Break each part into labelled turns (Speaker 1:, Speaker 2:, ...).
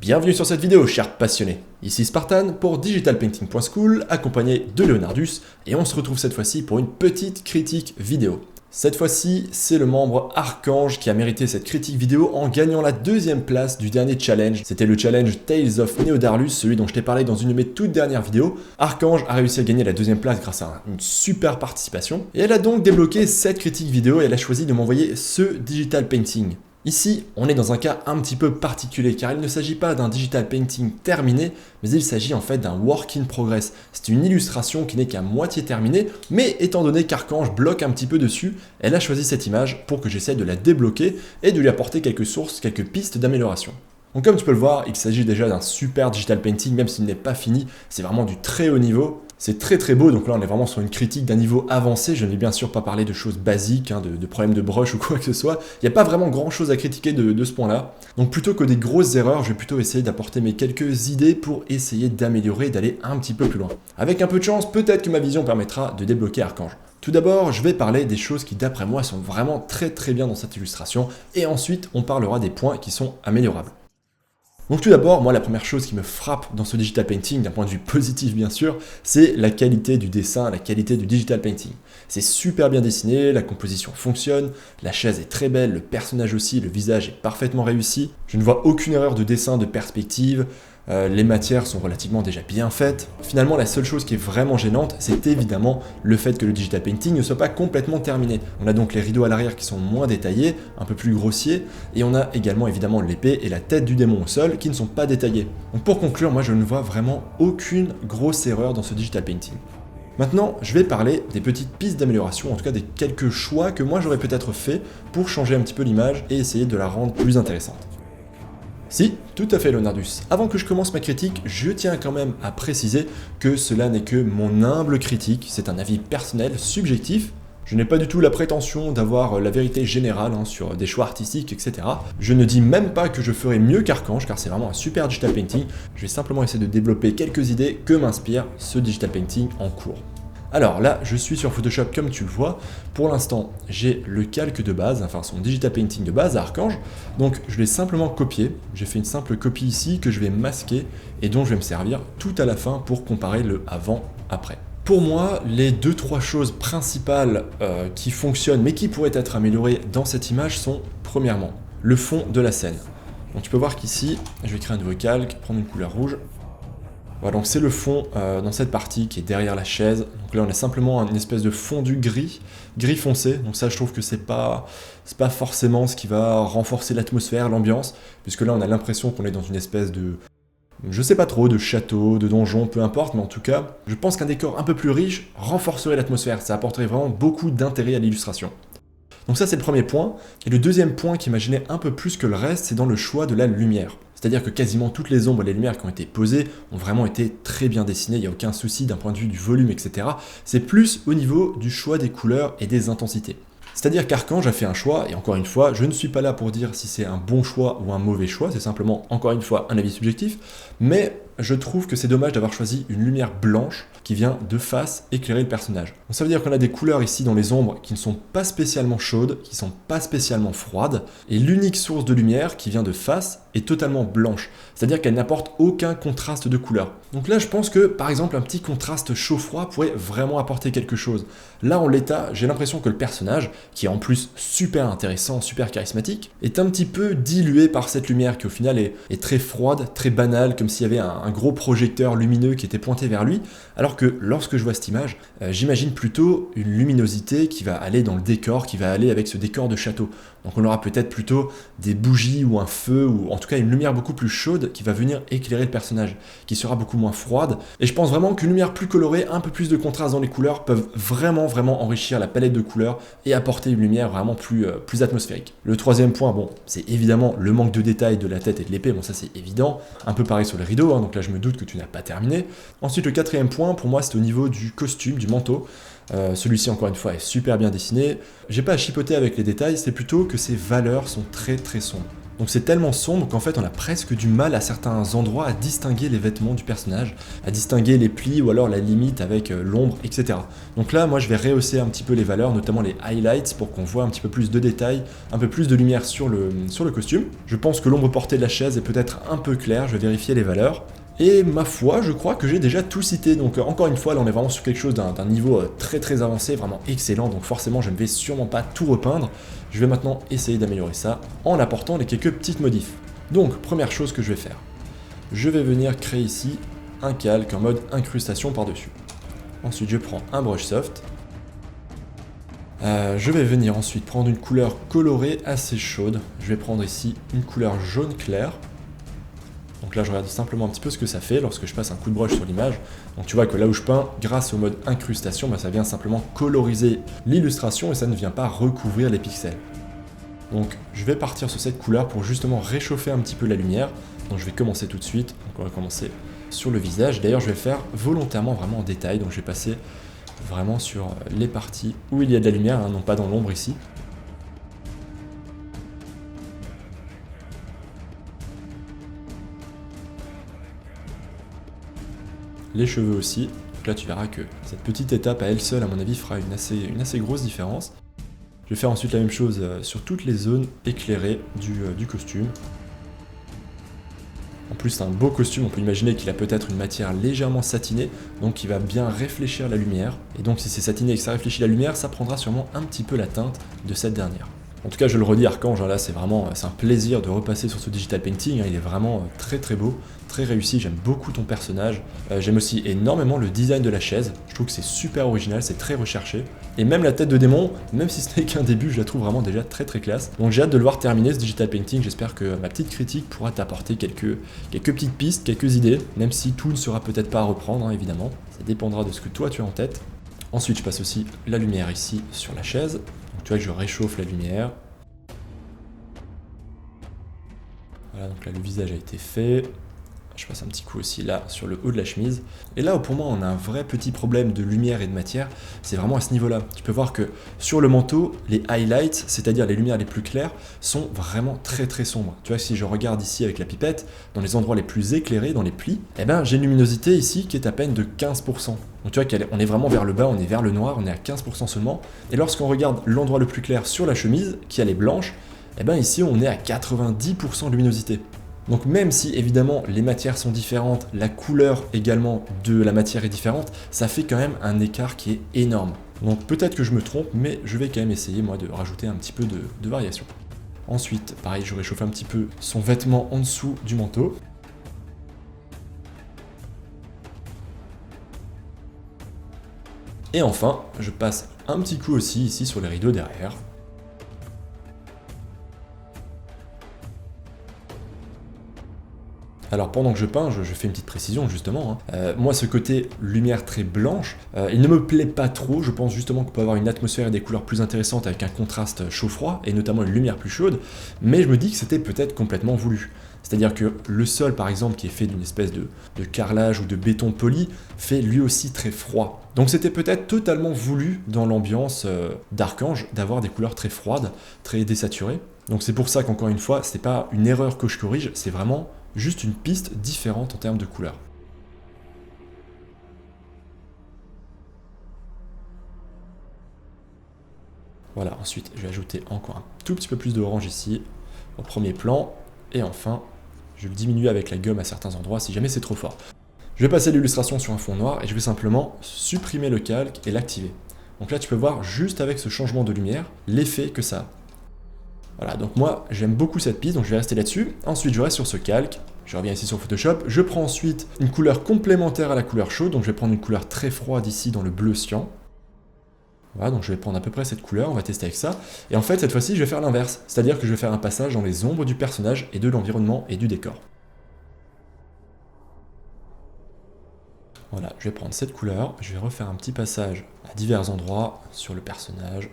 Speaker 1: Bienvenue sur cette vidéo, chers passionnés. Ici Spartan pour digitalpainting.school, accompagné de Leonardus, et on se retrouve cette fois-ci pour une petite critique vidéo. Cette fois-ci, c'est le membre Archange qui a mérité cette critique vidéo en gagnant la deuxième place du dernier challenge. C'était le challenge Tales of Neodarlus, celui dont je t'ai parlé dans une de mes toutes dernières vidéos. Archange a réussi à gagner la deuxième place grâce à une super participation. Et elle a donc débloqué cette critique vidéo et elle a choisi de m'envoyer ce digital painting. Ici, on est dans un cas un petit peu particulier car il ne s'agit pas d'un digital painting terminé, mais il s'agit en fait d'un work in progress. C'est une illustration qui n'est qu'à moitié terminée, mais étant donné qu'Archange bloque un petit peu dessus, elle a choisi cette image pour que j'essaie de la débloquer et de lui apporter quelques sources, quelques pistes d'amélioration. Donc comme tu peux le voir, il s'agit déjà d'un super digital painting, même s'il n'est pas fini, c'est vraiment du très haut niveau. C'est très beau, donc là on est vraiment sur une critique d'un niveau avancé, je ne vais bien sûr pas parler de choses basiques, de problèmes de brush ou quoi que ce soit, il n'y a pas vraiment grand chose à critiquer de ce point-là. Donc plutôt que des grosses erreurs, je vais plutôt essayer d'apporter mes quelques idées pour essayer d'améliorer, d'aller un petit peu plus loin. Avec un peu de chance, peut-être que ma vision permettra de débloquer Archange. Tout d'abord, je vais parler des choses qui d'après moi sont vraiment très bien dans cette illustration, et ensuite on parlera des points qui sont améliorables. Donc tout d'abord, moi la première chose qui me frappe dans ce digital painting, d'un point de vue positif bien sûr, c'est la qualité du dessin, la qualité du digital painting. C'est super bien dessiné, la composition fonctionne, la chaise est très belle, le personnage aussi, le visage est parfaitement réussi. Je ne vois aucune erreur de dessin, de perspective, les matières sont relativement déjà bien faites. Finalement, la seule chose qui est vraiment gênante, c'est évidemment le fait que le digital painting ne soit pas complètement terminé. On a donc les rideaux à l'arrière qui sont moins détaillés, un peu plus grossiers, et on a également évidemment l'épée et la tête du démon au sol qui ne sont pas détaillés. Donc pour conclure, moi je ne vois vraiment aucune grosse erreur dans ce digital painting. Maintenant, je vais parler des petites pistes d'amélioration, en tout cas des quelques choix que moi j'aurais peut-être fait pour changer un petit peu l'image et essayer de la rendre plus intéressante. Si, tout à fait Leonardus. Avant que je commence ma critique, je tiens quand même à préciser que cela n'est que mon humble critique, c'est un avis personnel, subjectif. Je n'ai pas du tout la prétention d'avoir la vérité générale sur des choix artistiques, etc. Je ne dis même pas que je ferai mieux qu'Archange, car c'est vraiment un super digital painting. Je vais simplement essayer de développer quelques idées que m'inspire ce digital painting en cours. Alors là, je suis sur Photoshop comme tu le vois. Pour l'instant, j'ai le calque de base, enfin son digital painting de base à Archange. Donc je l'ai simplement copié. J'ai fait une simple copie ici que je vais masquer et dont je vais me servir tout à la fin pour comparer le avant-après. Pour moi, les 2-3 choses principales qui fonctionnent mais qui pourraient être améliorées dans cette image sont, premièrement, le fond de la scène. Donc tu peux voir qu'ici, je vais créer un nouveau calque, prendre une couleur rouge. Voilà, donc c'est le fond dans cette partie qui est derrière la chaise. Donc là, on a simplement une espèce de fondu gris foncé. Donc ça, je trouve que c'est pas forcément ce qui va renforcer l'atmosphère, l'ambiance, puisque là, on a l'impression qu'on est dans une espèce de, je sais pas trop, de château, de donjon, peu importe, mais en tout cas, je pense qu'un décor un peu plus riche renforcerait l'atmosphère. Ça apporterait vraiment beaucoup d'intérêt à l'illustration. Donc ça, c'est le premier point. Et le deuxième point qui m'a gêné un peu plus que le reste, c'est dans le choix de la lumière. C'est-à-dire que quasiment toutes les ombres et les lumières qui ont été posées ont vraiment été très bien dessinées, il n'y a aucun souci d'un point de vue du volume, etc. C'est plus au niveau du choix des couleurs et des intensités. C'est-à-dire qu'Archange a fait un choix, et encore une fois, je ne suis pas là pour dire si c'est un bon choix ou un mauvais choix, c'est simplement, encore une fois, un avis subjectif, mais je trouve que c'est dommage d'avoir choisi une lumière blanche qui vient de face éclairer le personnage. Donc ça veut dire qu'on a des couleurs ici dans les ombres qui ne sont pas spécialement chaudes, qui ne sont pas spécialement froides, et l'unique source de lumière qui vient de face est totalement blanche, c'est-à-dire qu'elle n'apporte aucun contraste de couleur. Donc là je pense que par exemple un petit contraste chaud-froid pourrait vraiment apporter quelque chose. Là en l'état, j'ai l'impression que le personnage, qui est en plus super intéressant, super charismatique, est un petit peu dilué par cette lumière qui au final est très froide, très banale, comme s'il y avait un gros projecteur lumineux qui était pointé vers lui, alors que lorsque je vois cette image, j'imagine plutôt une luminosité qui va aller dans le décor, qui va aller avec ce décor de château. Donc on aura peut-être plutôt des bougies ou un feu, ou en tout cas une lumière beaucoup plus chaude qui va venir éclairer le personnage, qui sera beaucoup moins froide. Et je pense vraiment qu'une lumière plus colorée, un peu plus de contraste dans les couleurs, peuvent vraiment enrichir la palette de couleurs et apporter une lumière vraiment plus atmosphérique. Le troisième point, bon, c'est évidemment le manque de détails de la tête et de l'épée, bon ça c'est évident, un peu pareil sur les rideaux, donc là je me doute que tu n'as pas terminé. Ensuite le quatrième point, pour moi c'est au niveau du costume, du manteau. Celui-ci encore une fois est super bien dessiné. J'ai pas à chipoter avec les détails, c'est plutôt que ses valeurs sont très sombres. Donc c'est tellement sombre qu'en fait on a presque du mal à certains endroits à distinguer les vêtements du personnage, à distinguer les plis ou alors la limite avec l'ombre, etc. Donc là moi je vais rehausser un petit peu les valeurs, notamment les highlights pour qu'on voit un petit peu plus de détails, un peu plus de lumière sur le costume. Je pense que l'ombre portée de la chaise est peut-être un peu claire, je vais vérifier les valeurs. Et ma foi, je crois que j'ai déjà tout cité, donc encore une fois, là on est vraiment sur quelque chose d'un niveau très très avancé, vraiment excellent, donc forcément je ne vais sûrement pas tout repeindre. Je vais maintenant essayer d'améliorer ça en apportant les quelques petites modifs. Donc, première chose que je vais faire, je vais venir créer ici un calque en mode incrustation par-dessus. Ensuite, je prends un brush soft. Je vais venir ensuite prendre une couleur colorée assez chaude. Je vais prendre ici une couleur jaune clair. Donc là, je regarde simplement un petit peu ce que ça fait lorsque je passe un coup de brush sur l'image. Donc tu vois que là où je peins, grâce au mode incrustation, ça vient simplement coloriser l'illustration et ça ne vient pas recouvrir les pixels. Donc je vais partir sur cette couleur pour justement réchauffer un petit peu la lumière. Donc je vais commencer tout de suite. Donc on va commencer sur le visage. D'ailleurs, je vais faire volontairement vraiment en détail. Donc je vais passer vraiment sur les parties où il y a de la lumière, non pas dans l'ombre ici. Les cheveux aussi. Donc là tu verras que cette petite étape à elle seule à mon avis fera une assez grosse différence. Je vais faire ensuite la même chose sur toutes les zones éclairées du costume. En plus c'est un beau costume, on peut imaginer qu'il a peut-être une matière légèrement satinée, donc qui va bien réfléchir la lumière. Et donc si c'est satiné et que ça réfléchit la lumière, ça prendra sûrement un petit peu la teinte de cette dernière. En tout cas, je le redis, Archange, là, c'est un plaisir de repasser sur ce digital painting. Il est vraiment très très beau, très réussi. J'aime beaucoup ton personnage. J'aime aussi énormément le design de la chaise. Je trouve que c'est super original, c'est très recherché. Et même la tête de démon, même si ce n'est qu'un début, je la trouve vraiment déjà très très classe. Donc j'ai hâte de le voir terminer ce digital painting. J'espère que ma petite critique pourra t'apporter quelques petites pistes, quelques idées, même si tout ne sera peut-être pas à reprendre, évidemment. Ça dépendra de ce que toi tu as en tête. Ensuite, je passe aussi la lumière ici sur la chaise. Donc, tu vois que je réchauffe la lumière. Voilà, donc là le visage a été fait. Je passe un petit coup aussi là sur le haut de la chemise. Et là où pour moi on a un vrai petit problème de lumière et de matière, c'est vraiment à ce niveau-là. Tu peux voir que sur le manteau, les highlights, c'est-à-dire les lumières les plus claires, sont vraiment très très sombres. Tu vois, si je regarde ici avec la pipette, dans les endroits les plus éclairés, dans les plis, eh ben j'ai une luminosité ici qui est à peine de 15%. Donc tu vois qu'on est vraiment vers le bas, on est vers le noir, on est à 15% seulement. Et lorsqu'on regarde l'endroit le plus clair sur la chemise, qui elle est blanche, eh ben ici on est à 90% de luminosité. Donc même si évidemment les matières sont différentes, la couleur également de la matière est différente, ça fait quand même un écart qui est énorme. Donc peut-être que je me trompe, mais je vais quand même essayer moi de rajouter un petit peu de variation. Ensuite, pareil, je réchauffe un petit peu son vêtement en dessous du manteau. Et enfin, je passe un petit coup aussi ici sur les rideaux derrière. Alors pendant que je peins, je fais une petite précision justement. Moi ce côté lumière très blanche, il ne me plaît pas trop. Je pense justement qu'on peut avoir une atmosphère et des couleurs plus intéressantes avec un contraste chaud-froid et notamment une lumière plus chaude. Mais je me dis que c'était peut-être complètement voulu. C'est-à-dire que le sol par exemple qui est fait d'une espèce de carrelage ou de béton poli fait lui aussi très froid. Donc c'était peut-être totalement voulu dans l'ambiance d'Archange d'avoir des couleurs très froides, très désaturées. Donc c'est pour ça qu'encore une fois, c'est pas une erreur que je corrige, c'est vraiment juste une piste différente en termes de couleurs. Voilà, ensuite je vais ajouter encore un tout petit peu plus d'orange ici, au premier plan, et enfin, je vais le diminuer avec la gomme à certains endroits si jamais c'est trop fort. Je vais passer l'illustration sur un fond noir et je vais simplement supprimer le calque et l'activer. Donc là tu peux voir juste avec ce changement de lumière, l'effet que ça a. Voilà, donc moi j'aime beaucoup cette piste, donc je vais rester là-dessus. Ensuite je reste sur ce calque, je reviens ici sur Photoshop, je prends ensuite une couleur complémentaire à la couleur chaude, donc je vais prendre une couleur très froide ici dans le bleu cyan. Voilà, donc je vais prendre à peu près cette couleur, on va tester avec ça. Et en fait cette fois-ci je vais faire l'inverse, c'est-à-dire que je vais faire un passage dans les ombres du personnage et de l'environnement et du décor. Voilà, je vais prendre cette couleur, je vais refaire un petit passage à divers endroits sur le personnage.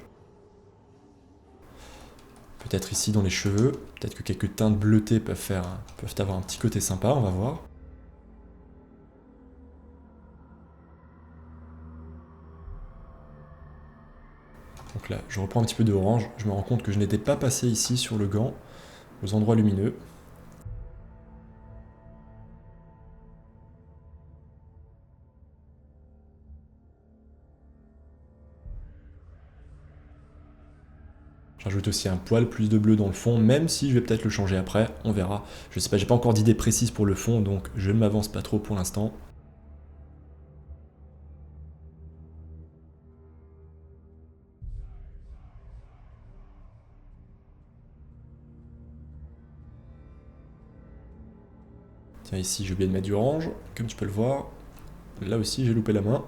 Speaker 1: Peut-être ici dans les cheveux, peut-être que quelques teintes bleutées peuvent avoir un petit côté sympa, on va voir. Donc là, je reprends un petit peu d'orange, je me rends compte que je n'étais pas passé ici sur le gant, aux endroits lumineux. J'ajoute aussi un poil plus de bleu dans le fond, même si je vais peut-être le changer après, on verra. Je sais pas, j'ai pas encore d'idée précise pour le fond, donc je ne m'avance pas trop pour l'instant. Tiens, ici j'ai oublié de mettre du orange, comme tu peux le voir. Là aussi j'ai loupé la main.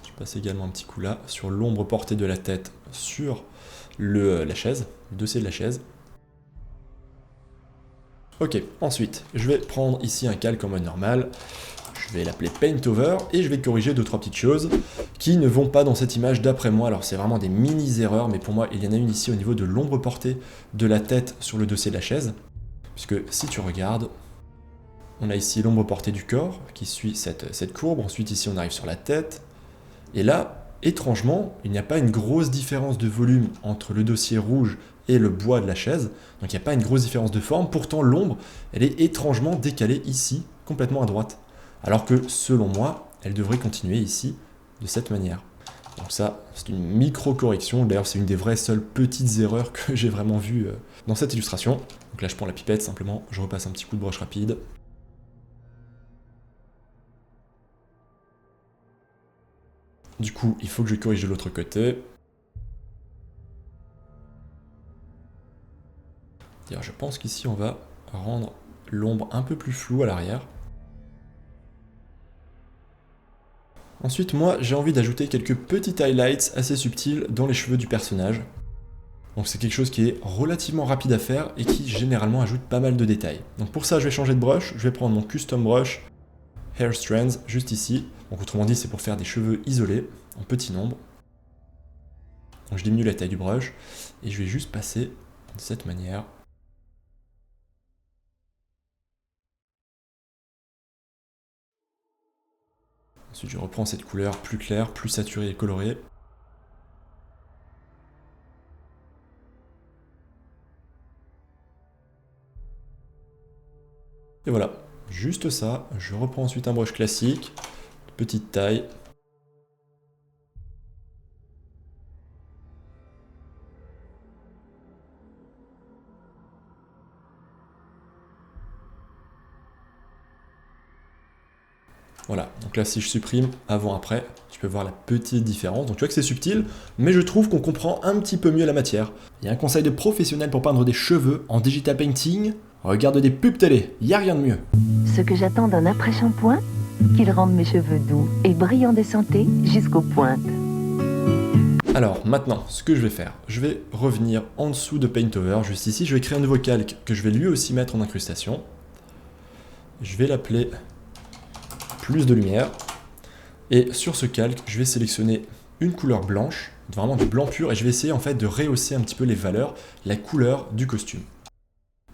Speaker 1: Je passe également un petit coup là, sur l'ombre portée de la tête sur la chaise, le dossier de la chaise. Ok, ensuite, je vais prendre ici un calque en mode normal. Je vais l'appeler Paint Over et je vais corriger 2-3 petites choses qui ne vont pas dans cette image d'après moi. Alors c'est vraiment des mini-erreurs, mais pour moi il y en a une ici au niveau de l'ombre portée de la tête sur le dossier de la chaise. Puisque si tu regardes, on a ici l'ombre portée du corps qui suit cette courbe. Ensuite ici on arrive sur la tête. Et là, étrangement, il n'y a pas une grosse différence de volume entre le dossier rouge et le bois de la chaise. Donc il n'y a pas une grosse différence de forme. Pourtant l'ombre, elle est étrangement décalée ici, complètement à droite. Alors que, selon moi, elle devrait continuer ici, de cette manière. Donc ça, c'est une micro-correction. D'ailleurs, c'est une des vraies seules petites erreurs que j'ai vraiment vues dans cette illustration. Donc là, je prends la pipette, simplement, je repasse un petit coup de broche rapide. Du coup, il faut que je corrige de l'autre côté. D'ailleurs, je pense qu'ici, on va rendre l'ombre un peu plus floue à l'arrière. Ensuite, moi, j'ai envie d'ajouter quelques petits highlights assez subtils dans les cheveux du personnage. Donc c'est quelque chose qui est relativement rapide à faire et qui généralement ajoute pas mal de détails. Donc pour ça, je vais changer de brush. Je vais prendre mon Custom Brush Hair Strands juste ici. Donc autrement dit, c'est pour faire des cheveux isolés en petit nombre. Donc je diminue la taille du brush et je vais juste passer de cette manière. Ensuite, je reprends cette couleur plus claire, plus saturée et colorée. Et voilà, juste ça. Je reprends ensuite un brush classique, de petite taille. Voilà, donc là si je supprime avant-après, tu peux voir la petite différence. Donc tu vois que c'est subtil, mais je trouve qu'on comprend un petit peu mieux la matière. Il y a un conseil de professionnel pour peindre des cheveux en digital painting. Regarde des pubs télé, y a rien de mieux.
Speaker 2: Ce que j'attends d'un après-shampoing, qu'il rende mes cheveux doux et brillants de santé jusqu'aux pointes.
Speaker 1: Alors maintenant, ce que je vais faire, je vais revenir en dessous de Paint Over, juste ici, je vais créer un nouveau calque que je vais lui aussi mettre en incrustation. Je vais l'appeler plus de lumière. Et sur ce calque, je vais sélectionner une couleur blanche, vraiment du blanc pur, et je vais essayer en fait de rehausser un petit peu les valeurs, la couleur du costume.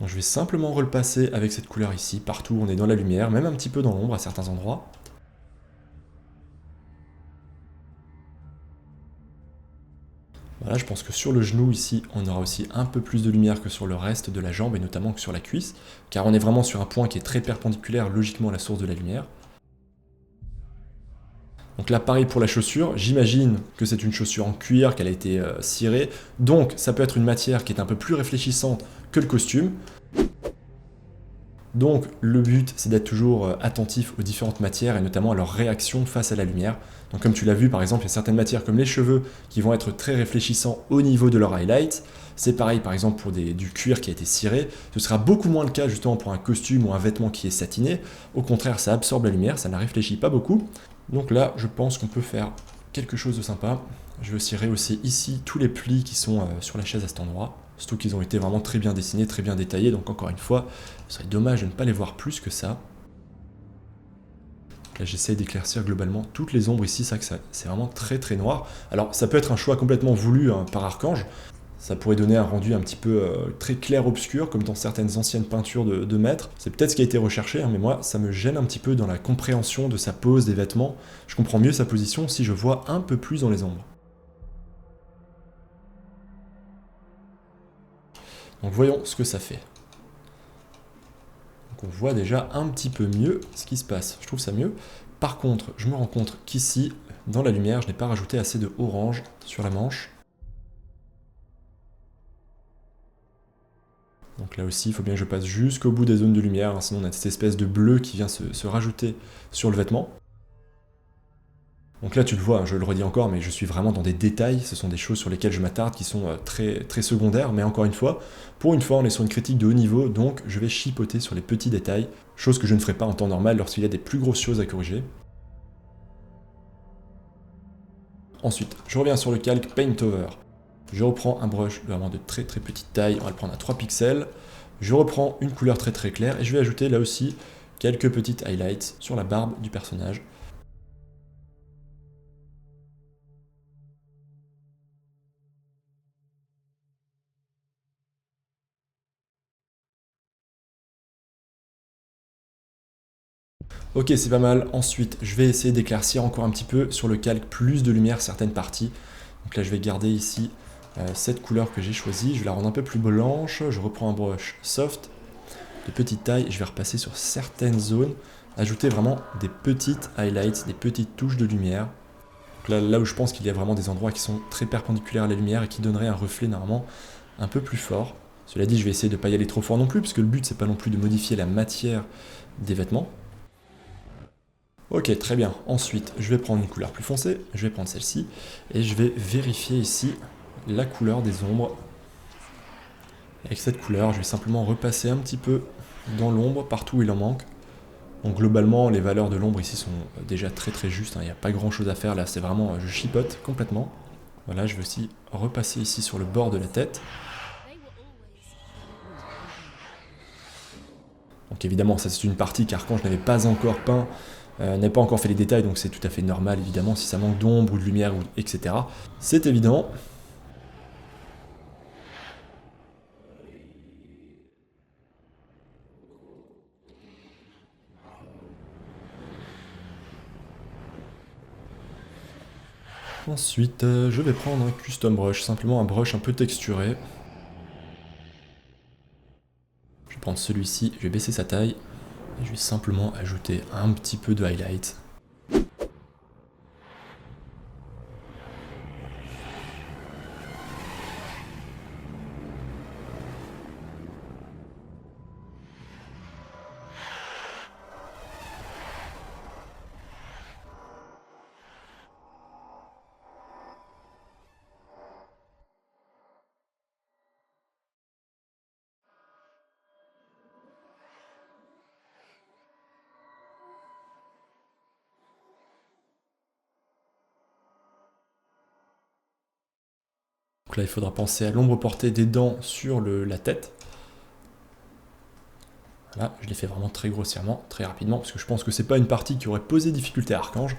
Speaker 1: Donc je vais simplement repasser avec cette couleur ici, partout où on est dans la lumière, même un petit peu dans l'ombre à certains endroits. Voilà, je pense que sur le genou ici, on aura aussi un peu plus de lumière que sur le reste de la jambe, et notamment que sur la cuisse, car on est vraiment sur un point qui est très perpendiculaire logiquement à la source de la lumière. Donc là, pareil pour la chaussure, j'imagine que c'est une chaussure en cuir, qu'elle a été cirée, donc ça peut être une matière qui est un peu plus réfléchissante que le costume. Donc le but, c'est d'être toujours attentif aux différentes matières et notamment à leur réaction face à la lumière. Donc comme tu l'as vu, par exemple, il y a certaines matières comme les cheveux qui vont être très réfléchissants au niveau de leur highlight. C'est pareil par exemple pour du cuir qui a été ciré. Ce sera beaucoup moins le cas justement pour un costume ou un vêtement qui est satiné. Au contraire, ça absorbe la lumière, ça ne la réfléchit pas beaucoup. Donc là, je pense qu'on peut faire quelque chose de sympa. Je vais aussi rehausser ici tous les plis qui sont sur la chaise à cet endroit. Surtout qu'ils ont été vraiment très bien dessinés, très bien détaillés. Donc encore une fois, ce serait dommage de ne pas les voir plus que ça. Là, j'essaie d'éclaircir globalement toutes les ombres ici. C'est vraiment très très noir. Alors ça peut être un choix complètement voulu par Archange. Ça pourrait donner un rendu un petit peu très clair-obscur, comme dans certaines anciennes peintures de maître. C'est peut-être ce qui a été recherché, hein, mais moi, ça me gêne un petit peu dans la compréhension de sa pose des vêtements. Je comprends mieux sa position si je vois un peu plus dans les ombres. Donc voyons ce que ça fait. Donc on voit déjà un petit peu mieux ce qui se passe. Je trouve ça mieux. Par contre, je me rends compte qu'ici, dans la lumière, je n'ai pas rajouté assez de orange sur la manche. Donc là aussi, il faut bien que je passe jusqu'au bout des zones de lumière, hein, sinon on a cette espèce de bleu qui vient se rajouter sur le vêtement. Donc là tu le vois, hein, je le redis encore, mais je suis vraiment dans des détails, ce sont des choses sur lesquelles je m'attarde qui sont très, très secondaires, mais encore une fois, pour une fois on est sur une critique de haut niveau, donc je vais chipoter sur les petits détails, chose que je ne ferai pas en temps normal lorsqu'il y a des plus grosses choses à corriger. Ensuite, je reviens sur le calque Paint Over. Je reprends un brush vraiment de très très petite taille, on va le prendre à 3 pixels. Je reprends une couleur très très claire et je vais ajouter là aussi quelques petites highlights sur la barbe du personnage. Ok, c'est pas mal. Ensuite, je vais essayer d'éclaircir encore un petit peu sur le calque plus de lumière certaines parties. Donc là, je vais garder ici cette couleur que j'ai choisie. Je vais la rendre un peu plus blanche. Je reprends un brush soft de petite taille. Je vais repasser sur certaines zones. Ajouter vraiment des petites highlights, des petites touches de lumière. Donc là où je pense qu'il y a vraiment des endroits qui sont très perpendiculaires à la lumière et qui donneraient un reflet normalement un peu plus fort. Cela dit, je vais essayer de ne pas y aller trop fort non plus, puisque le but c'est pas non plus de modifier la matière des vêtements. Ok, très bien. Ensuite, je vais prendre une couleur plus foncée, je vais prendre celle-ci, et je vais vérifier ici la couleur des ombres. Avec cette couleur, je vais simplement repasser un petit peu dans l'ombre, partout où il en manque. Donc globalement, les valeurs de l'ombre ici sont déjà très très justes, hein. Il n'y a pas grand chose à faire là, c'est vraiment, je chipote complètement. Voilà, je vais aussi repasser ici sur le bord de la tête. Donc évidemment, ça c'est une partie qu'Archange n'avait pas encore peint, n'avait pas encore fait les détails, donc c'est tout à fait normal évidemment si ça manque d'ombre ou de lumière, etc. C'est évident. Ensuite, je vais prendre un custom brush, simplement un brush un peu texturé. Je vais prendre celui-ci, je vais baisser sa taille, et je vais simplement ajouter un petit peu de highlight. Donc là, il faudra penser à l'ombre portée des dents sur la tête. Voilà, je l'ai fait vraiment très grossièrement, très rapidement, parce que je pense que c'est pas une partie qui aurait posé difficulté à Archange.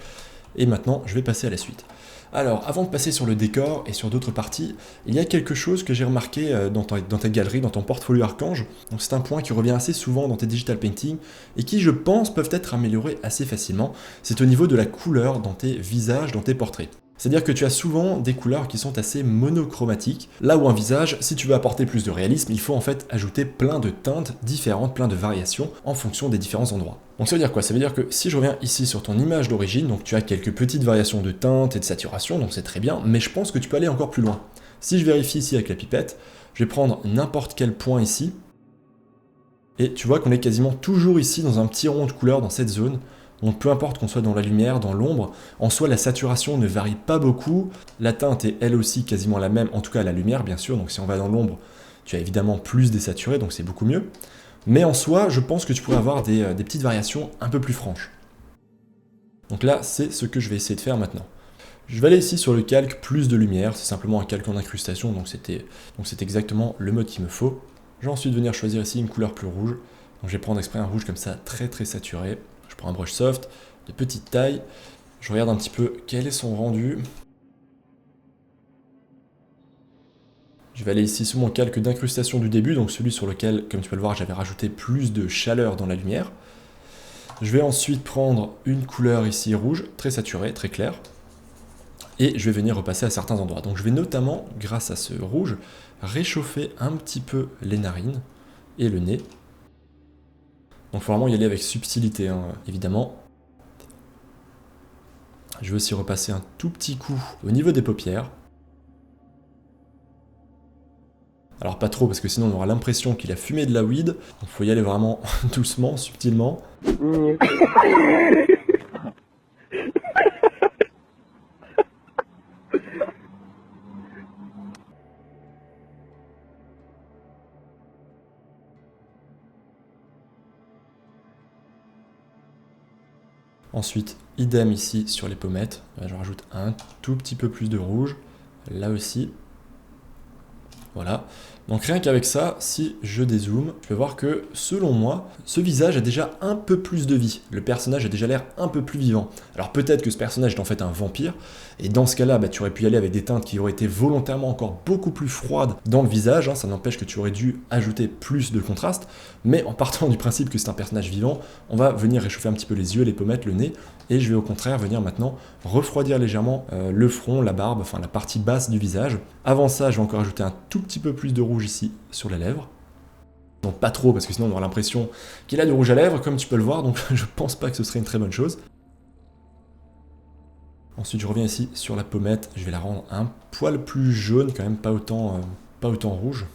Speaker 1: Et maintenant, je vais passer à la suite. Alors, avant de passer sur le décor et sur d'autres parties, il y a quelque chose que j'ai remarqué dans ta galerie, dans ton portfolio Archange. Donc c'est un point qui revient assez souvent dans tes digital paintings et qui, je pense, peuvent être améliorés assez facilement. C'est au niveau de la couleur dans tes visages, dans tes portraits. C'est-à-dire que tu as souvent des couleurs qui sont assez monochromatiques, là où un visage, si tu veux apporter plus de réalisme, il faut en fait ajouter plein de teintes différentes, plein de variations en fonction des différents endroits. Donc ça veut dire quoi? Ça veut dire que si je reviens ici sur ton image d'origine, donc tu as quelques petites variations de teintes et de saturation, donc c'est très bien, mais je pense que tu peux aller encore plus loin. Si je vérifie ici avec la pipette, je vais prendre n'importe quel point ici, et tu vois qu'on est quasiment toujours ici dans un petit rond de couleur dans cette zone. Donc peu importe qu'on soit dans la lumière, dans l'ombre, en soi la saturation ne varie pas beaucoup, la teinte est elle aussi quasiment la même, en tout cas à la lumière bien sûr, donc si on va dans l'ombre, tu as évidemment plus désaturé, donc c'est beaucoup mieux. Mais en soi, je pense que tu pourrais avoir des petites variations un peu plus franches. Donc là, c'est ce que je vais essayer de faire maintenant. Je vais aller ici sur le calque plus de lumière, c'est simplement un calque en incrustation, donc c'est exactement le mode qu'il me faut. Je vais ensuite venir choisir ici une couleur plus rouge, donc je vais prendre exprès un rouge comme ça, très très saturé. Je prends un brush soft, de petite taille, je regarde un petit peu quel est son rendu. Je Je vais aller ici sur mon calque d'incrustation du début, donc celui sur lequel, comme tu peux le voir, j'avais rajouté plus de chaleur dans la lumière. Je vais ensuite prendre une couleur ici rouge, très saturée, très claire, et je vais venir repasser à certains endroits. Donc je vais notamment, grâce à ce rouge, réchauffer un petit peu les narines et le nez. Donc il faut vraiment y aller avec subtilité, hein, évidemment. Je vais aussi repasser un tout petit coup au niveau des paupières. Alors pas trop, parce que sinon on aura l'impression qu'il a fumé de la weed. Donc il faut y aller vraiment doucement, subtilement. Ensuite, idem ici sur les pommettes. Je rajoute un tout petit peu plus de rouge. Là aussi. Voilà. Donc rien qu'avec ça, si je dézoome, je peux voir que, selon moi, ce visage a déjà un peu plus de vie. Le personnage a déjà l'air un peu plus vivant. Alors peut-être que ce personnage est en fait un vampire, et dans ce cas-là, tu aurais pu y aller avec des teintes qui auraient été volontairement encore beaucoup plus froides dans le visage, hein. Ça n'empêche que tu aurais dû ajouter plus de contraste, mais en partant du principe que c'est un personnage vivant, on va venir réchauffer un petit peu les yeux, les pommettes, le nez, et je vais au contraire venir maintenant refroidir légèrement le front, la barbe, enfin la partie basse du visage. Avant ça, je vais encore ajouter un tout petit peu plus de rouge ici sur les lèvres. Donc pas trop, parce que sinon on aura l'impression qu'il a du rouge à lèvres, comme tu peux le voir, donc je pense pas que ce serait une très bonne chose. Ensuite je reviens ici sur la pommette, je vais la rendre un poil plus jaune, quand même pas autant rouge.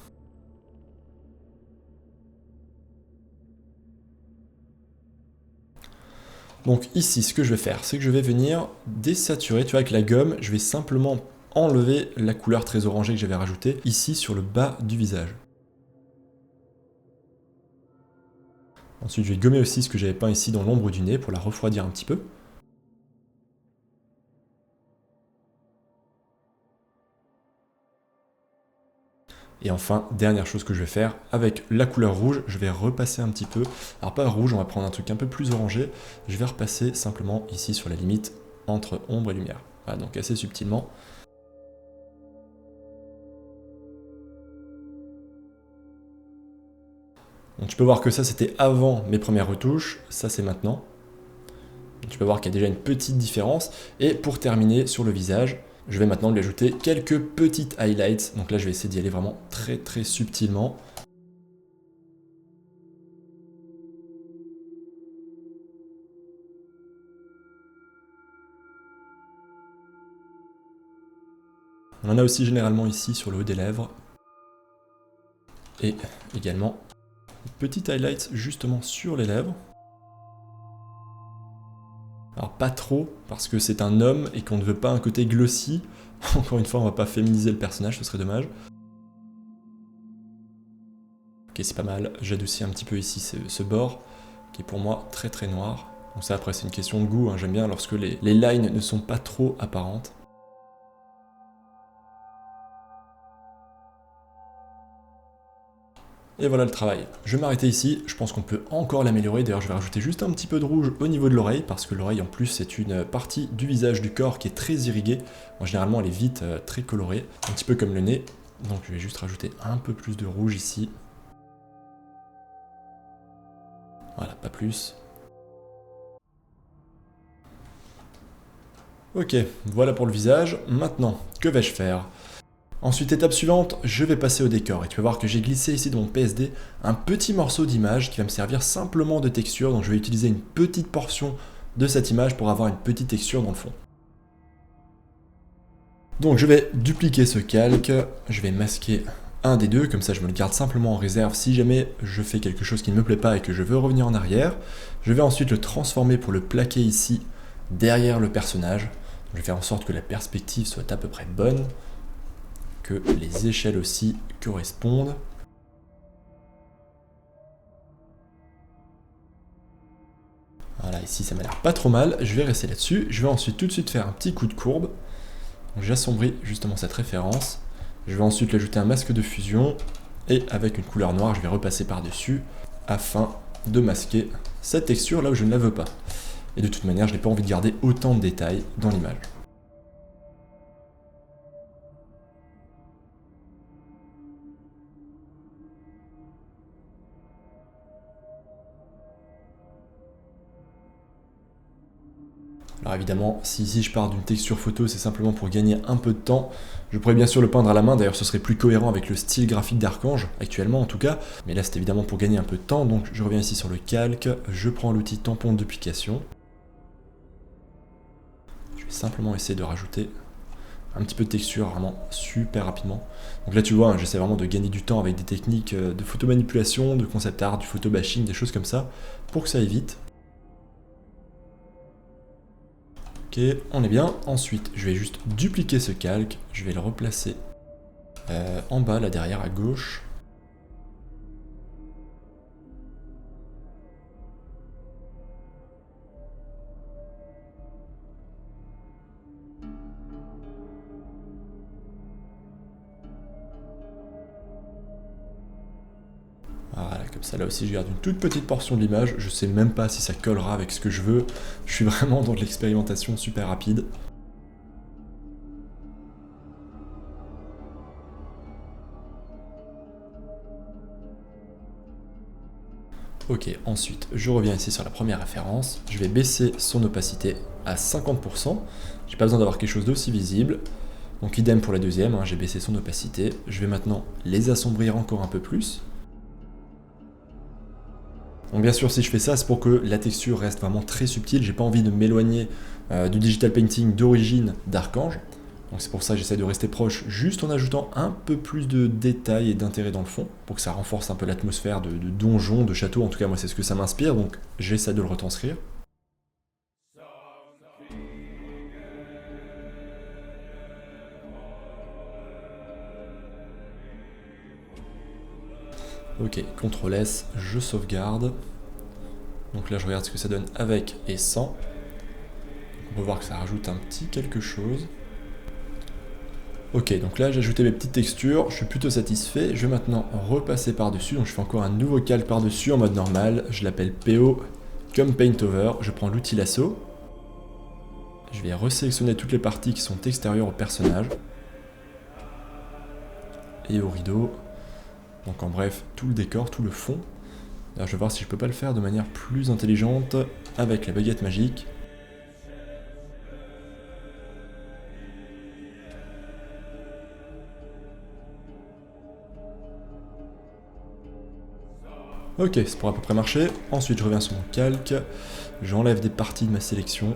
Speaker 1: Donc ici, ce que je vais faire, c'est que je vais venir désaturer, tu vois, avec la gomme, je vais simplement enlever la couleur très orangée que j'avais rajoutée ici sur le bas du visage. Ensuite, je vais gommer aussi ce que j'avais peint ici dans l'ombre du nez pour la refroidir un petit peu. Et enfin, dernière chose que je vais faire, avec la couleur rouge, je vais repasser un petit peu. Alors pas rouge, on va prendre un truc un peu plus orangé. Je vais repasser simplement ici sur la limite entre ombre et lumière. Voilà, donc assez subtilement. Donc tu peux voir que ça c'était avant mes premières retouches, ça c'est maintenant. Donc, tu peux voir qu'il y a déjà une petite différence. Et pour terminer sur le visage, je vais maintenant lui ajouter quelques petites highlights. Donc là je vais essayer d'y aller vraiment très très subtilement. On en a aussi généralement ici sur le haut des lèvres. Et également petit highlight justement sur les lèvres. Alors pas trop, parce que c'est un homme et qu'on ne veut pas un côté glossy. Encore une fois, on va pas féminiser le personnage, ce serait dommage. Ok, c'est pas mal. J'adoucis un petit peu ici ce bord, qui est pour moi très très noir. Donc ça après c'est une question de goût, hein. J'aime bien lorsque les lines ne sont pas trop apparentes. Et voilà le travail. Je vais m'arrêter ici, je pense qu'on peut encore l'améliorer. D'ailleurs, je vais rajouter juste un petit peu de rouge au niveau de l'oreille, parce que l'oreille, en plus, c'est une partie du visage du corps qui est très irriguée. Bon, généralement, elle est vite très colorée, un petit peu comme le nez. Donc, je vais juste rajouter un peu plus de rouge ici. Voilà, pas plus. Ok, voilà pour le visage. Maintenant, que vais-je faire ? Ensuite, étape suivante, je vais passer au décor. Et tu vas voir que j'ai glissé ici dans mon PSD un petit morceau d'image qui va me servir simplement de texture. Donc je vais utiliser une petite portion de cette image pour avoir une petite texture dans le fond. Donc je vais dupliquer ce calque, je vais masquer un des deux, comme ça je me le garde simplement en réserve si jamais je fais quelque chose qui ne me plaît pas et que je veux revenir en arrière. Je vais ensuite le transformer pour le plaquer ici derrière le personnage. Je vais faire en sorte que la perspective soit à peu près bonne, que les échelles aussi correspondent. Voilà, ici ça m'a l'air pas trop mal, je vais rester là-dessus. Je vais ensuite tout de suite faire un petit coup de courbe. J'assombris justement cette référence. Je vais ensuite l'ajouter un masque de fusion et avec une couleur noire, je vais repasser par-dessus afin de masquer cette texture là où je ne la veux pas. Et de toute manière, je n'ai pas envie de garder autant de détails dans l'image. évidemment, si ici je pars d'une texture photo, c'est simplement pour gagner un peu de temps. Je pourrais bien sûr le peindre à la main, d'ailleurs ce serait plus cohérent avec le style graphique d'Archange, actuellement en tout cas. Mais là c'est évidemment pour gagner un peu de temps, donc je reviens ici sur le calque, je prends l'outil tampon de duplication. Je vais simplement essayer de rajouter un petit peu de texture vraiment super rapidement. Donc là tu vois, hein, j'essaie vraiment de gagner du temps avec des techniques de photomanipulation, de concept art, du photobashing, des choses comme ça, pour que ça aille vite. Ok, on est bien. Ensuite, je vais juste dupliquer ce calque, je vais le replacer en bas, là derrière à gauche. Voilà, comme ça là aussi je garde une toute petite portion de l'image, je sais même pas si ça collera avec ce que je veux, je suis vraiment dans de l'expérimentation super rapide. Ok, ensuite je reviens ici sur la première référence, je vais baisser son opacité à 50%, j'ai pas besoin d'avoir quelque chose d'aussi visible, donc idem pour la deuxième, hein, j'ai baissé son opacité, je vais maintenant les assombrir encore un peu plus. Donc bien sûr si je fais ça c'est pour que la texture reste vraiment très subtile, j'ai pas envie de m'éloigner du digital painting d'origine d'Archange. Donc c'est pour ça que j'essaie de rester proche juste en ajoutant un peu plus de détails et d'intérêt dans le fond, pour que ça renforce un peu l'atmosphère de donjon, de château, en tout cas moi c'est ce que ça m'inspire, donc j'essaie de le retranscrire. Ok, CTRL S, je sauvegarde. Donc là je regarde ce que ça donne avec et sans. On peut voir que ça rajoute un petit quelque chose. Ok, donc là j'ai ajouté mes petites textures, je suis plutôt satisfait. Je vais maintenant repasser par-dessus, donc je fais encore un nouveau calque par-dessus en mode normal. Je l'appelle PO comme Paint Over. Je prends l'outil lasso. Je vais resélectionner toutes les parties qui sont extérieures au personnage. Et au rideau. Donc en bref, tout le décor, tout le fond. Alors je vais voir si je peux pas le faire de manière plus intelligente avec la baguette magique. Ok, ça pourra à peu près marcher. Ensuite je reviens sur mon calque, j'enlève des parties de ma sélection.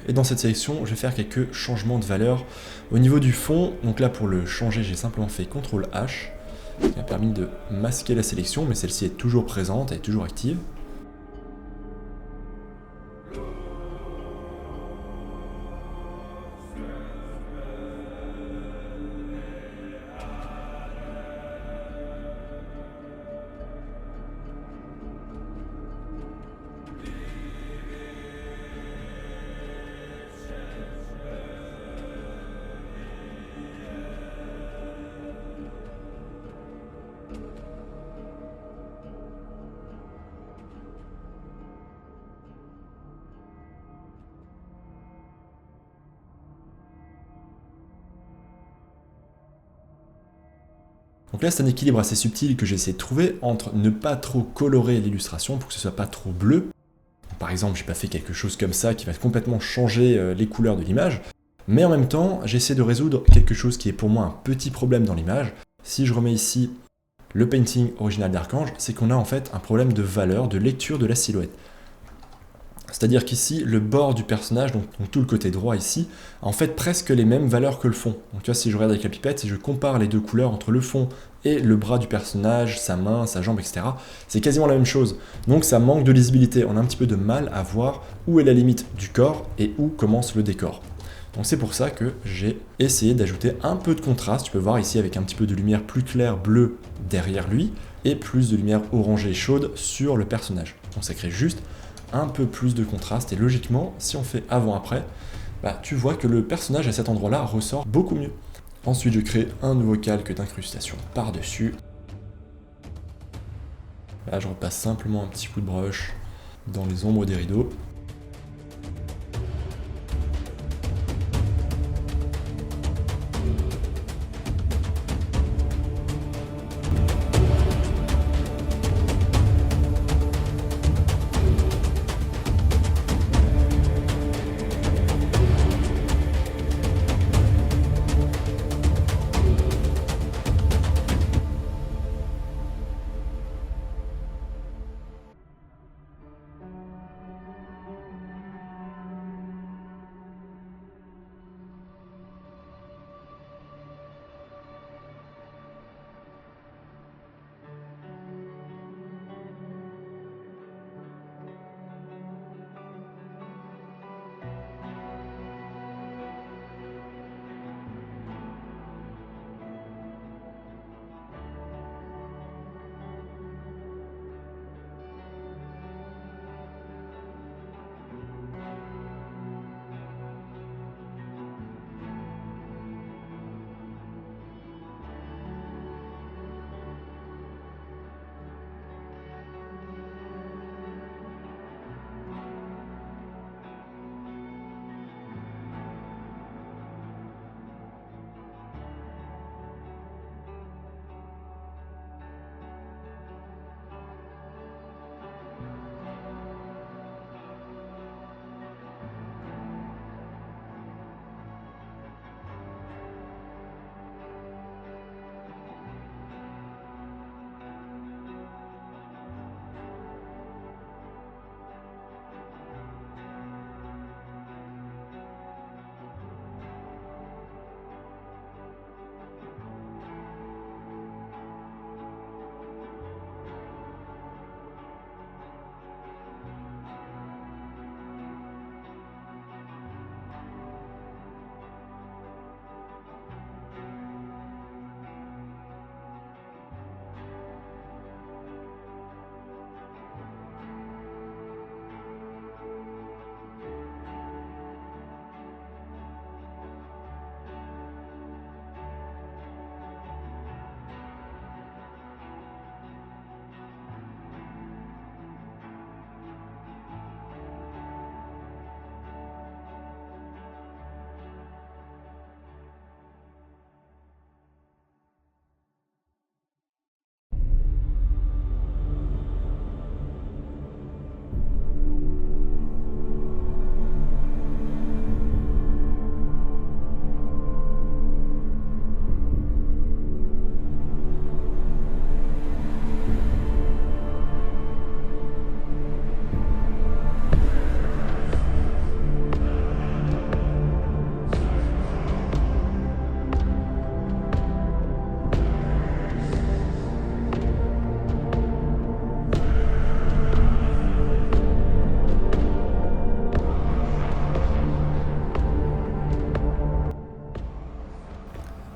Speaker 1: Et dans cette sélection, je vais faire quelques changements de valeur. Au niveau du fond, donc là pour le changer, j'ai simplement fait CTRL H, qui m'a permis de masquer la sélection, mais celle-ci est toujours présente, elle est toujours active. Donc là, c'est un équilibre assez subtil que j'ai essayé de trouver entre ne pas trop colorer l'illustration pour que ce soit pas trop bleu. Par exemple, j'ai pas fait quelque chose comme ça qui va complètement changer les couleurs de l'image, mais en même temps, j'essaie de résoudre quelque chose qui est pour moi un petit problème dans l'image. Si je remets ici le painting original d'Archange, c'est qu'on a en fait un problème de valeur, de lecture de la silhouette. C'est-à-dire qu'ici, le bord du personnage, donc tout le côté droit ici, a en fait presque les mêmes valeurs que le fond. Donc tu vois, si je regarde avec la pipette, si je compare les deux couleurs entre le fond et le bras du personnage, sa main, sa jambe, etc., c'est quasiment la même chose. Donc ça manque de lisibilité, on a un petit peu de mal à voir où est la limite du corps et où commence le décor. Donc c'est pour ça que j'ai essayé d'ajouter un peu de contraste. Tu peux voir ici avec un petit peu de lumière plus claire bleue derrière lui et plus de lumière orangée chaude sur le personnage. Donc ça crée juste un peu plus de contraste et logiquement, si on fait avant-après, tu vois que le personnage à cet endroit-là ressort beaucoup mieux. Ensuite, je crée un nouveau calque d'incrustation par-dessus. Là, je repasse simplement un petit coup de brush dans les ombres des rideaux.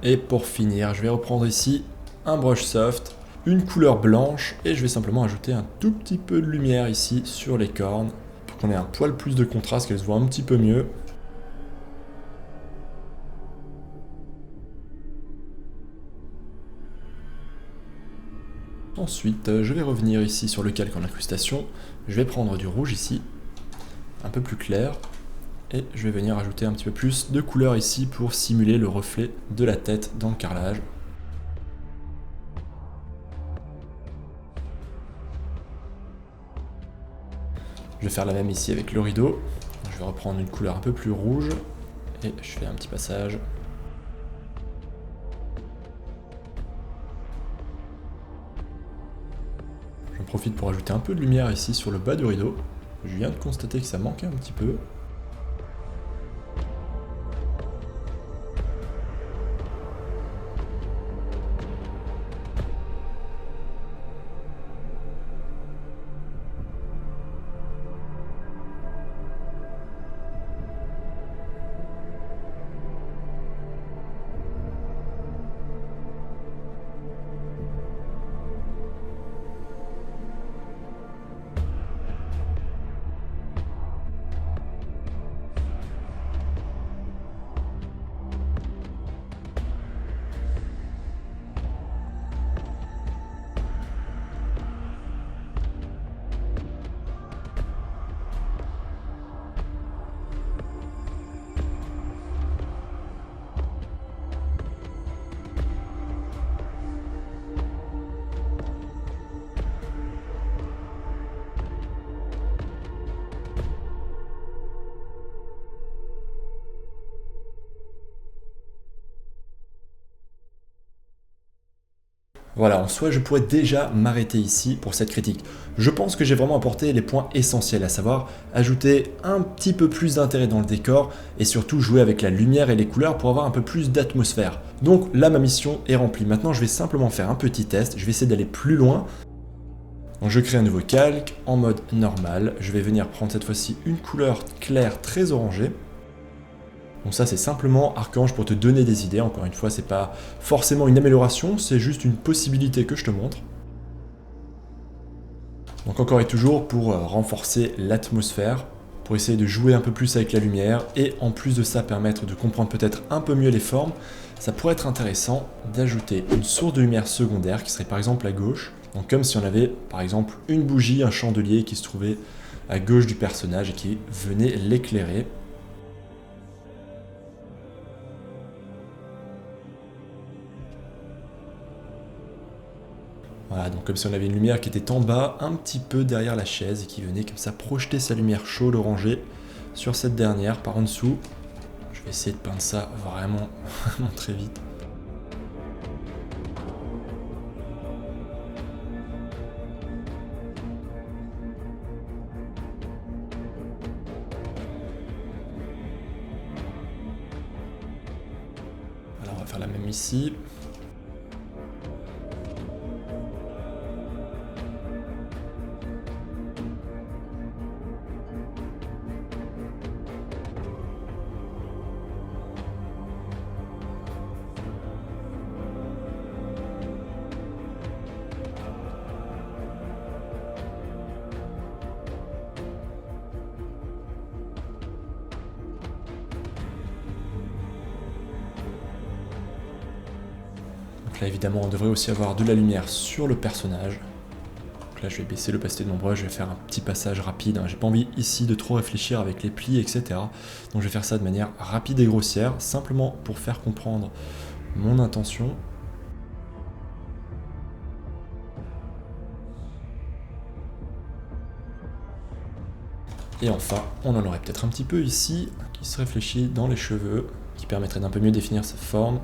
Speaker 1: Et pour finir, je vais reprendre ici un brush soft, une couleur blanche, et je vais simplement ajouter un tout petit peu de lumière ici sur les cornes, pour qu'on ait un poil plus de contraste, qu'elles se voient un petit peu mieux. Ensuite, je vais revenir ici sur le calque en incrustation, je vais prendre du rouge ici, un peu plus clair, et je vais venir ajouter un petit peu plus de couleur ici pour simuler le reflet de la tête dans le carrelage. Je vais faire la même ici avec le rideau. Je vais reprendre une couleur un peu plus rouge et je fais un petit passage. J'en profite pour ajouter un peu de lumière ici sur le bas du rideau. Je viens de constater que ça manquait un petit peu. Voilà, en soi, je pourrais déjà m'arrêter ici pour cette critique. Je pense que j'ai vraiment apporté les points essentiels, à savoir ajouter un petit peu plus d'intérêt dans le décor et surtout jouer avec la lumière et les couleurs pour avoir un peu plus d'atmosphère. Donc là, ma mission est remplie. Maintenant, je vais simplement faire un petit test. Je vais essayer d'aller plus loin. Donc je crée un nouveau calque en mode normal. Je vais venir prendre cette fois-ci une couleur claire très orangée. Donc ça c'est simplement Archange pour te donner des idées, encore une fois c'est pas forcément une amélioration, c'est juste une possibilité que je te montre. Donc encore et toujours pour renforcer l'atmosphère, pour essayer de jouer un peu plus avec la lumière et en plus de ça permettre de comprendre peut-être un peu mieux les formes, ça pourrait être intéressant d'ajouter une source de lumière secondaire qui serait par exemple à gauche, donc comme si on avait par exemple une bougie, un chandelier qui se trouvait à gauche du personnage et qui venait l'éclairer. Voilà, donc comme si on avait une lumière qui était en bas, un petit peu derrière la chaise et qui venait comme ça projeter sa lumière chaude orangée sur cette dernière par en dessous. Je vais essayer de peindre ça vraiment très vite. Alors on va faire la même ici. Donc là évidemment on devrait aussi avoir de la lumière sur le personnage. Donc là je vais baisser l'opacité de mon brush, je vais faire un petit passage rapide. J'ai pas envie ici de trop réfléchir avec les plis, etc. Donc je vais faire ça de manière rapide et grossière, simplement pour faire comprendre mon intention. Et enfin, on en aurait peut-être un petit peu ici, qui se réfléchit dans les cheveux, qui permettrait d'un peu mieux définir sa forme.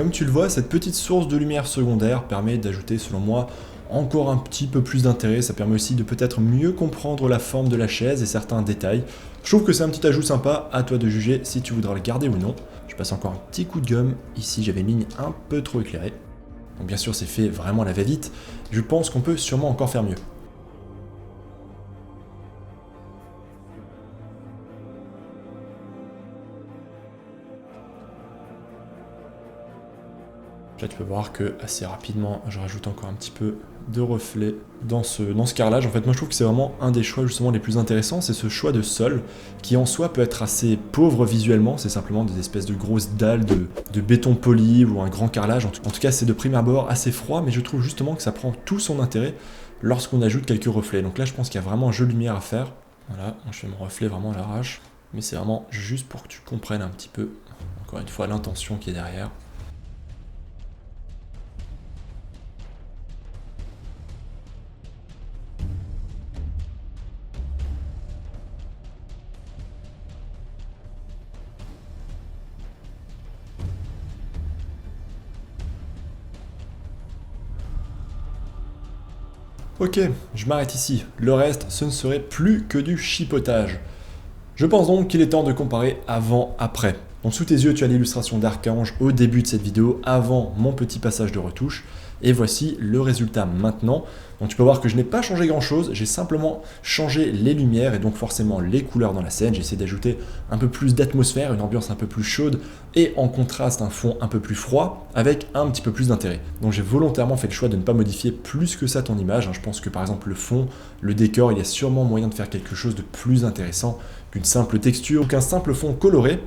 Speaker 1: Comme tu le vois, cette petite source de lumière secondaire permet d'ajouter, selon moi, encore un petit peu plus d'intérêt. Ça permet aussi de peut-être mieux comprendre la forme de la chaise et certains détails. Je trouve que c'est un petit ajout sympa, à toi de juger si tu voudras le garder ou non. Je passe encore un petit coup de gomme. Ici, j'avais une ligne un peu trop éclairée. Donc bien sûr, c'est fait vraiment à la va-vite. Je pense qu'on peut sûrement encore faire mieux. Là, tu peux voir que assez rapidement, je rajoute encore un petit peu de reflet dans ce carrelage. En fait, moi, je trouve que c'est vraiment un des choix justement les plus intéressants, c'est ce choix de sol qui en soi peut être assez pauvre visuellement. C'est simplement des espèces de grosses dalles de béton poli ou un grand carrelage. En tout cas, c'est de prime abord assez froid, mais je trouve justement que ça prend tout son intérêt lorsqu'on ajoute quelques reflets. Donc là, je pense qu'il y a vraiment un jeu de lumière à faire. Voilà, je fais mon reflet vraiment à l'arrache, mais c'est vraiment juste pour que tu comprennes un petit peu, encore une fois, l'intention qui est derrière. Ok, je m'arrête ici. Le reste, ce ne serait plus que du chipotage. Je pense donc qu'il est temps de comparer avant-après. Donc sous tes yeux, tu as l'illustration d'Archange au début de cette vidéo, avant mon petit passage de retouche. Et voici le résultat maintenant. Donc tu peux voir que je n'ai pas changé grand chose, j'ai simplement changé les lumières et donc forcément les couleurs dans la scène. J'ai essayé d'ajouter un peu plus d'atmosphère, une ambiance un peu plus chaude et en contraste un fond un peu plus froid avec un petit peu plus d'intérêt. Donc j'ai volontairement fait le choix de ne pas modifier plus que ça ton image. Je pense que par exemple le fond, le décor, il y a sûrement moyen de faire quelque chose de plus intéressant qu'une simple texture ou qu'un simple fond coloré.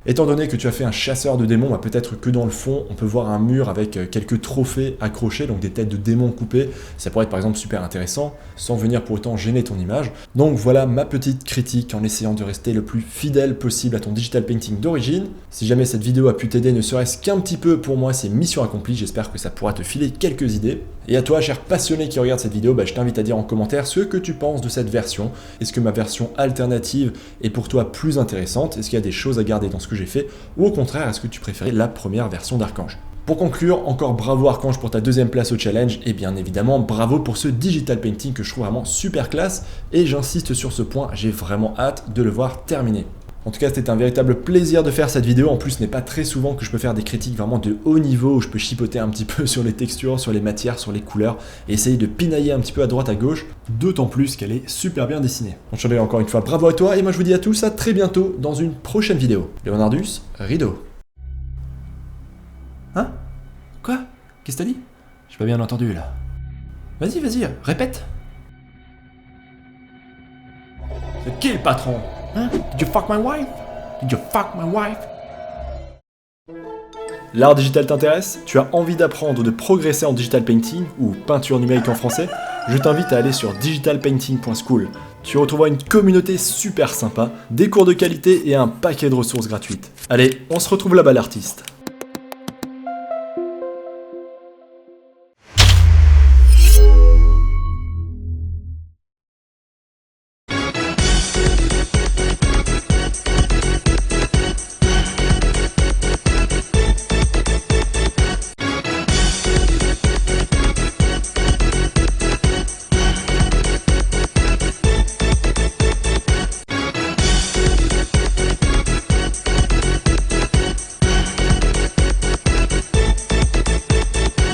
Speaker 1: Étant donné que tu as fait un chasseur de démons, bah peut-être que dans le fond, on peut voir un mur avec quelques trophées accrochés, donc des têtes de démons coupées. Ça pourrait être par exemple super intéressant, sans venir pour autant gêner ton image. Donc voilà ma petite critique en essayant de rester le plus fidèle possible à ton digital painting d'origine. Si jamais cette vidéo a pu t'aider, ne serait-ce qu'un petit peu, pour moi c'est mission accomplie. J'espère que ça pourra te filer quelques idées. Et à toi, cher passionné qui regarde cette vidéo, je t'invite à dire en commentaire ce que tu penses de cette version. Est-ce que ma version alternative est pour toi plus intéressante? Est-ce qu'il y a des choses à garder dans ce que j'ai fait? Ou au contraire, est-ce que tu préférais la première version d'Archange? Pour conclure, encore bravo Archange pour ta deuxième place au challenge, et bien évidemment bravo pour ce digital painting que je trouve vraiment super classe, et j'insiste sur ce point, j'ai vraiment hâte de le voir terminer. En tout cas, c'était un véritable plaisir de faire cette vidéo. En plus, ce n'est pas très souvent que je peux faire des critiques vraiment de haut niveau, où je peux chipoter un petit peu sur les textures, sur les matières, sur les couleurs, et essayer de pinailler un petit peu à droite à gauche, d'autant plus qu'elle est super bien dessinée. Donc je te dis encore une fois bravo à toi, et moi je vous dis à tous à très bientôt dans une prochaine vidéo. Leonardus, rideau. Hein? Quoi? Qu'est-ce que t'as dit? J'ai pas bien entendu là. Vas-y, répète. C'est qui le patron? Hein? Did you fuck my wife? Did you fuck my wife? L'art digital t'intéresse? Tu as envie d'apprendre ou de progresser en digital painting ou peinture numérique en français? Je t'invite à aller sur digitalpainting.school. Tu retrouveras une communauté super sympa, des cours de qualité et un paquet de ressources gratuites. Allez, on se retrouve là-bas l'artiste.